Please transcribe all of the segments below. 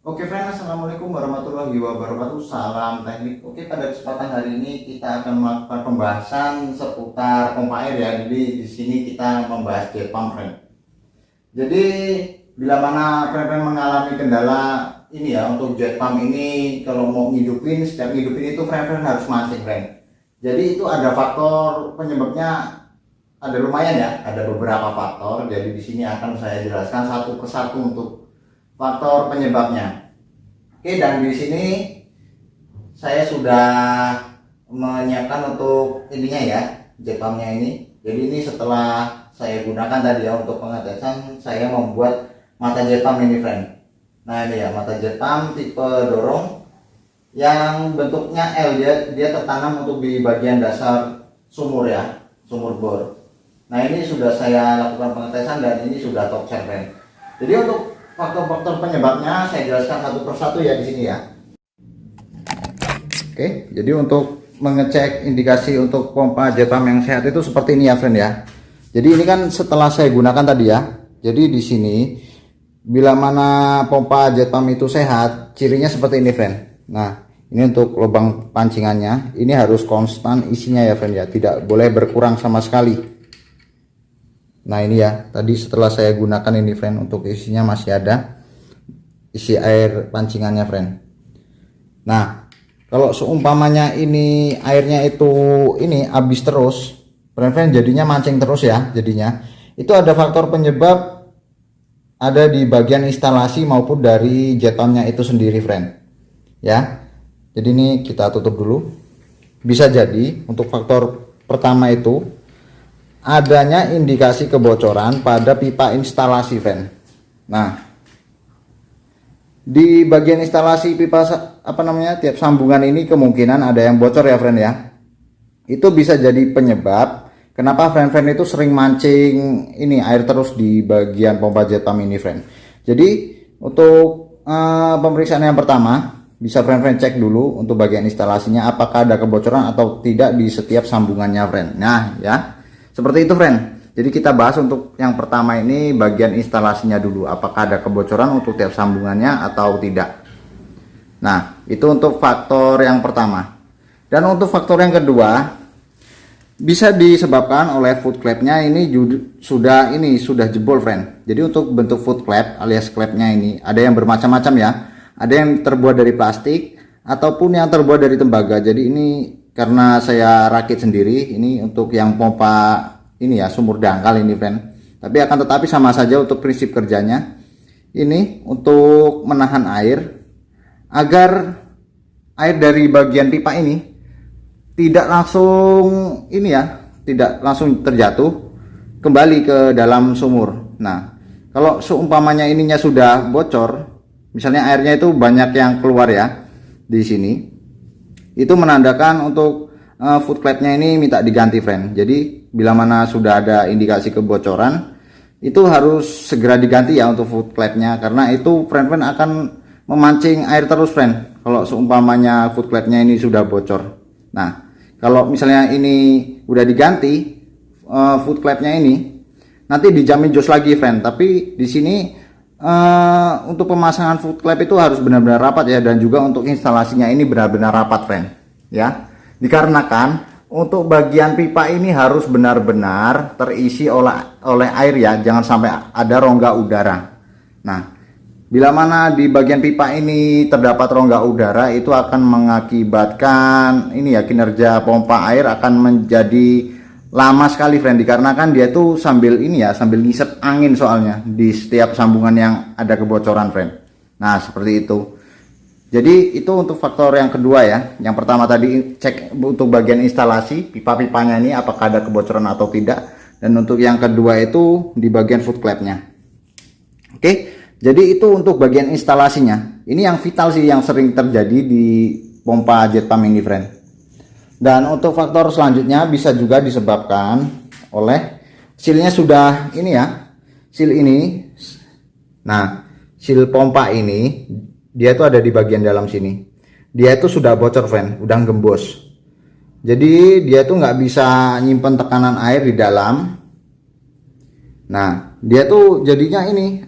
Oke friend, assalamualaikum warahmatullahi wabarakatuh. Salam teknik. Oke, pada kesempatan hari ini kita akan melakukan pembahasan seputar pompa air ya. Jadi di sini kita membahas jet pump friend. Jadi bila mana friend-friend mengalami kendala ini ya untuk jet pump ini, kalau mau ngidupin, setiap ngidupin itu friend-friend harus mancing friend. Jadi itu ada faktor penyebabnya, ada lumayan ya, ada beberapa faktor. Jadi di sini akan saya jelaskan satu persatu untuk faktor penyebabnya. Oke, dan di sini saya sudah menyiapkan untuk ininya ya, jet pumpnya ini. Jadi ini setelah saya gunakan tadi ya untuk pengetesan, saya membuat mata jet pump ini friend. Nah ini ya, mata jet pump tipe dorong yang bentuknya L, dia tertanam untuk di bagian dasar sumur ya, sumur bor. Nah ini sudah saya lakukan pengetesan dan ini sudah top set friend. Jadi untuk faktor-faktor penyebabnya saya jelaskan satu persatu ya di sini ya. Oke, jadi untuk mengecek indikasi untuk pompa jet pump yang sehat itu seperti ini ya friend ya. Jadi ini kan setelah saya gunakan tadi ya. Jadi di sini bila mana pompa jet pump itu sehat, cirinya seperti ini friend. Nah, ini untuk lubang pancingannya, ini harus konstan isinya ya friend ya, tidak boleh berkurang sama sekali. Nah ini ya, tadi setelah saya gunakan ini friend, untuk isinya masih ada isi air pancingannya friend. Nah kalau seumpamanya ini airnya itu ini habis terus friend, jadinya mancing terus ya, jadinya itu ada faktor penyebab ada di bagian instalasi maupun dari jet pumpnya itu sendiri friend ya. Jadi ini kita tutup dulu. Bisa jadi untuk faktor pertama itu adanya indikasi kebocoran pada pipa instalasi friend. Nah di bagian instalasi pipa tiap sambungan ini kemungkinan ada yang bocor ya friend ya. Itu bisa jadi penyebab kenapa friend itu sering mancing ini air terus di bagian pompa jet pump ini friend. Jadi untuk pemeriksaan yang pertama, bisa friend cek dulu untuk bagian instalasinya apakah ada kebocoran atau tidak di setiap sambungannya friend. Nah ya, seperti itu friend. Jadi kita bahas untuk yang pertama ini bagian instalasinya dulu, apakah ada kebocoran untuk tiap sambungannya atau tidak. Nah itu untuk faktor yang pertama. Dan untuk faktor yang kedua, bisa disebabkan oleh foot clapnya ini sudah jebol friend. Jadi untuk bentuk foot clap alias clapnya ini ada yang bermacam-macam ya. Ada yang terbuat dari plastik ataupun yang terbuat dari tembaga. Jadi ini karena saya rakit sendiri, ini untuk yang pompa ini ya, sumur dangkal ini friend. Tapi akan tetapi sama saja untuk prinsip kerjanya. Ini untuk menahan air agar air dari bagian pipa ini tidak langsung ini ya, tidak langsung terjatuh kembali ke dalam sumur. Nah kalau seumpamanya ininya sudah bocor, misalnya airnya itu banyak yang keluar ya di sini, itu menandakan untuk foot clapnya ini minta diganti friend. Jadi bila mana sudah ada indikasi kebocoran, itu harus segera diganti ya untuk foot clapnya, karena itu friend akan memancing air terus friend kalau seumpamanya foot clapnya ini sudah bocor. Nah kalau misalnya ini udah diganti foot clapnya ini, nanti dijamin jos lagi friend. Tapi di sini untuk pemasangan foot clap itu harus benar-benar rapat ya, dan juga untuk instalasinya ini benar-benar rapat friend ya, dikarenakan untuk bagian pipa ini harus benar-benar terisi oleh air ya, jangan sampai ada rongga udara. Nah bila mana di bagian pipa ini terdapat rongga udara, itu akan mengakibatkan ini ya, kinerja pompa air akan menjadi lama sekali friend, dikarenakan dia tuh sambil ini ya, sambil ngisep angin soalnya di setiap sambungan yang ada kebocoran friend. Nah seperti itu. Jadi itu untuk faktor yang kedua ya. Yang pertama tadi cek untuk bagian instalasi pipa-pipanya ini apakah ada kebocoran atau tidak, dan untuk yang kedua itu di bagian foot clapnya. Oke, jadi itu untuk bagian instalasinya. Ini yang vital sih, yang sering terjadi di pompa jet pump ini friend. Dan untuk faktor selanjutnya bisa juga disebabkan oleh sealnya sudah ini ya, seal ini. Nah seal pompa ini dia tuh ada di bagian dalam sini, dia itu sudah bocor friend, udah gembos. Jadi dia tuh nggak bisa nyimpen tekanan air di dalam. Nah dia tuh jadinya ini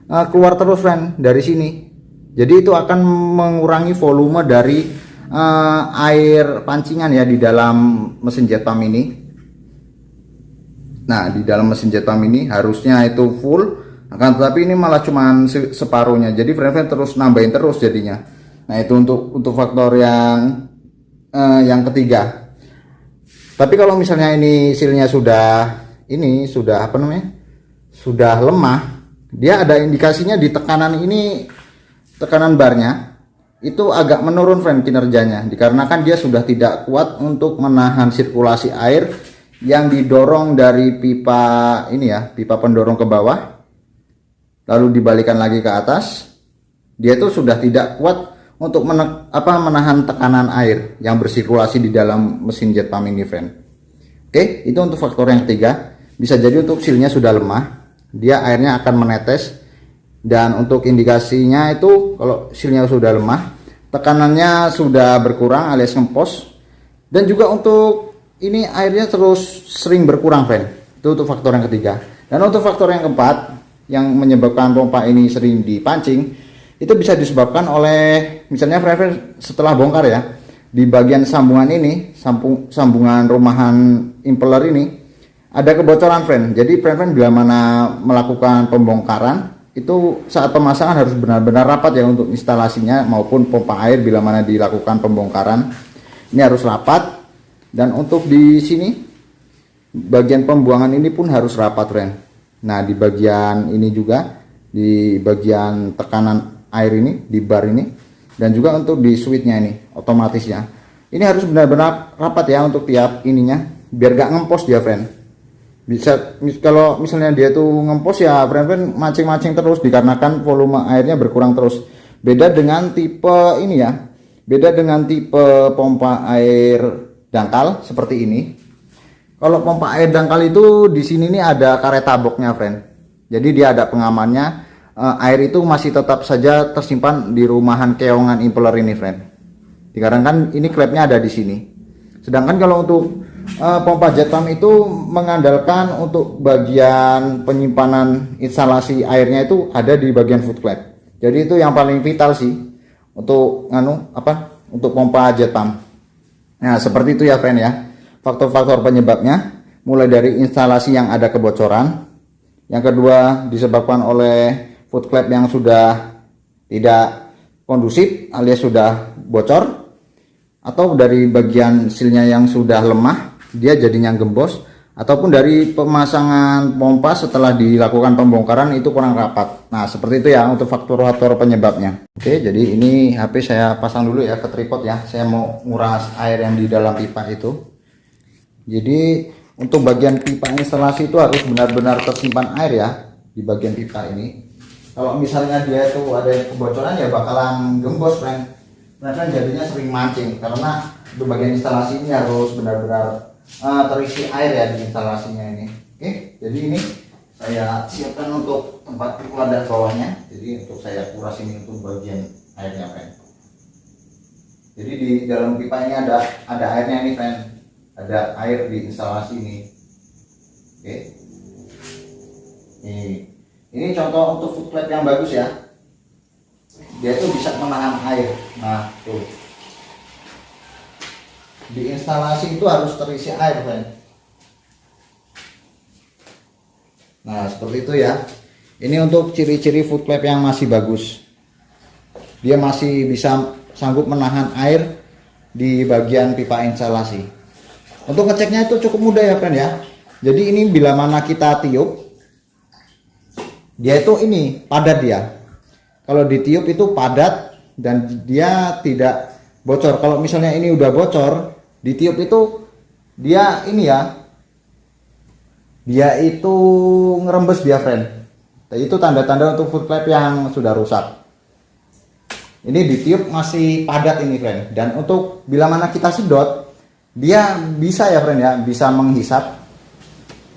keluar terus friend dari sini. Jadi itu akan mengurangi volume dari air pancingan ya di dalam mesin jet pump ini. Nah, di dalam mesin jet pump ini harusnya itu full, akan tetapi ini malah cuman separuhnya. Jadi friend terus nambahin terus jadinya. Nah, itu untuk faktor yang ketiga. Tapi kalau misalnya ini sealnya sudah apa namanya? Sudah lemah, dia ada indikasinya di tekanan ini, tekanan barnya itu agak menurun friend kinerjanya, dikarenakan dia sudah tidak kuat untuk menahan sirkulasi air yang didorong dari pipa ini ya, pipa pendorong ke bawah lalu dibalikan lagi ke atas. Dia itu sudah tidak kuat untuk menahan tekanan air yang bersirkulasi di dalam mesin jet pump ini friend. Oke, itu untuk faktor yang ketiga. Bisa jadi untuk sealnya sudah lemah, dia airnya akan menetes. Dan untuk indikasinya itu kalau sealnya sudah lemah, tekanannya sudah berkurang alias ngempos, dan juga untuk ini airnya terus sering berkurang friend. Itu untuk faktor yang ketiga. Dan untuk faktor yang keempat yang menyebabkan pompa ini sering dipancing, itu bisa disebabkan oleh misalnya friend setelah bongkar ya, di bagian sambungan ini, sambungan rumahan impeller ini ada kebocoran friend. Jadi friend bila mana melakukan pembongkaran, itu saat pemasangan harus benar-benar rapat ya untuk instalasinya maupun pompa air. Bila mana dilakukan pembongkaran ini harus rapat. Dan untuk di sini bagian pembuangan ini pun harus rapat friend. Nah, di bagian ini juga, di bagian tekanan air ini, di bar ini, dan juga untuk di switchnya ini otomatisnya ini harus benar-benar rapat ya untuk tiap ininya, biar gak ngempos dia friend. Bisa kalau misalnya dia tuh ngempos ya friend mancing-mancing terus, dikarenakan volume airnya berkurang terus. Beda dengan tipe ini ya, beda dengan tipe pompa air dangkal seperti ini. Kalau pompa air dangkal itu di sini nih ada karet taboknya friend. Jadi dia ada pengamannya, air itu masih tetap saja tersimpan di rumahan keongan impeller ini friend. Dikarenakan ini klepnya ada di sini. Sedangkan kalau untuk pompa jet pump itu mengandalkan untuk bagian penyimpanan instalasi airnya itu ada di bagian foot clamp. Jadi itu yang paling vital sih untuk untuk pompa jet pump. Nah, seperti itu ya friend ya. Faktor-faktor penyebabnya mulai dari instalasi yang ada kebocoran. Yang kedua disebabkan oleh foot clamp yang sudah tidak kondusif alias sudah bocor, atau dari bagian sealnya yang sudah lemah dia jadinya gembos, ataupun dari pemasangan pompa setelah dilakukan pembongkaran itu kurang rapat. Nah, seperti itu ya untuk faktor-faktor penyebabnya. Oke, jadi ini HP saya pasang dulu ya ke tripod ya. Saya mau nguras air yang di dalam pipa itu. Jadi untuk bagian pipa instalasi itu harus benar-benar tersimpan air ya di bagian pipa ini. Kalau misalnya dia itu ada kebocoran ya bakalan gembos friend. Nah, jadinya sering mancing karena di bagian instalasi ini harus benar-benar terisi air ya di instalasinya ini. Oke, jadi ini saya siapkan untuk tempat wadah bawahnya. Jadi untuk saya kuras ini untuk bagian airnya friend. Jadi di dalam pipa ini ada airnya nih friend. Ada air di instalasi ini. Oke. Ini contoh untuk foot clamp yang bagus ya. Dia tuh bisa menahan air. Nah, tuh. Di instalasi itu harus terisi air friend. Nah, seperti itu ya. Ini untuk ciri-ciri foot clamp yang masih bagus. Dia masih bisa sanggup menahan air di bagian pipa instalasi. Untuk ngeceknya itu cukup mudah ya friend ya. Jadi ini bila mana kita tiup, dia itu ini padat dia. Kalau ditiup itu padat dan dia tidak bocor. Kalau misalnya ini udah bocor, ditiup itu dia ini ya, dia itu ngerembes dia friend. Itu tanda-tanda untuk foot clamp yang sudah rusak. Ini ditiup masih padat ini friend. Dan untuk bila mana kita sedot, dia bisa ya friend ya, bisa menghisap.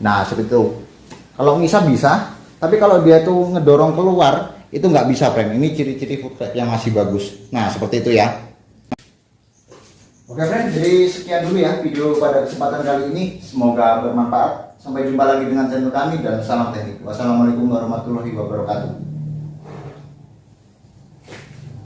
Nah, seperti itu. Kalau ngisap bisa, tapi kalau dia tuh ngedorong keluar itu nggak bisa friend. Ini ciri-ciri foot clamp yang masih bagus. Nah, seperti itu ya. Oke friend, jadi sekian dulu ya video pada kesempatan kali ini. Semoga bermanfaat. Sampai jumpa lagi dengan channel kami dan salam teknik. Wassalamualaikum warahmatullahi wabarakatuh.